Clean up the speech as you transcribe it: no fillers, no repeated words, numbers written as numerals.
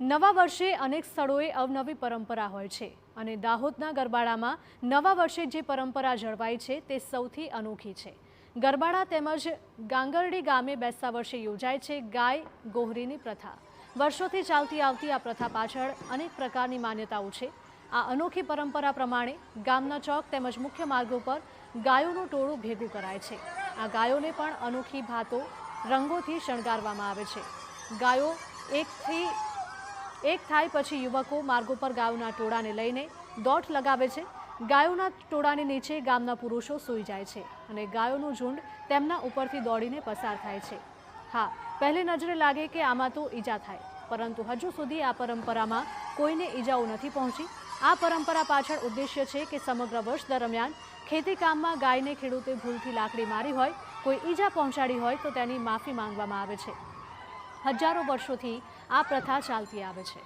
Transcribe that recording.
નવા વર્ષે અનેક સ્થળોએ અવનવી પરંપરા હોય છે અને દાહોદના ગરબાડામાં નવા વર્ષે જે પરંપરા જળવાઈ છે તે સૌથી અનોખી છે। ગરબાડા તેમજ ગાંગરડી ગામે બેસતા વર્ષે યોજાય છે ગાય ગોહરીની પ્રથા। વર્ષોથી ચાલતી આવતી આ પ્રથા પાછળ અનેક પ્રકારની માન્યતાઓ છે। આ અનોખી પરંપરા પ્રમાણે ગામના ચોક તેમજ મુખ્ય માર્ગો પર ગાયોનું ટોળું ભેગું કરાય છે। આ ગાયોને પણ અનોખી ભાતો રંગોથી શણગારવામાં આવે છે। ગાયો એક થાય પછી યુવકો માર્ગો પર ગાયોના ટોળાને લઈને દોટ લગાવે છે। ગાયોના ટોળાની નીચે ગામના પુરુષો સૂઈ જાય છે અને ગાયોનું ઝુંડ તેમના ઉપરથી દોડીને પસાર થાય છે। હા, પહેલી નજરે લાગે કે આમાં તો ઈજા થાય, પરંતુ હજુ સુધી આ પરંપરામાં કોઈને ઈજાઓ નથી પહોંચી। આ પરંપરા પાછળ ઉદ્દેશ્ય છે કે સમગ્ર વર્ષ દરમિયાન ખેતી કામમાં ગાયને ખેડૂતે ભૂલથી લાકડી મારી હોય, કોઈ ઈજા પહોંચાડી હોય તો તેની માફી માંગવામાં આવે છે। હજારો વર્ષોથી આ પ્રથા ચાલતી આવે છે।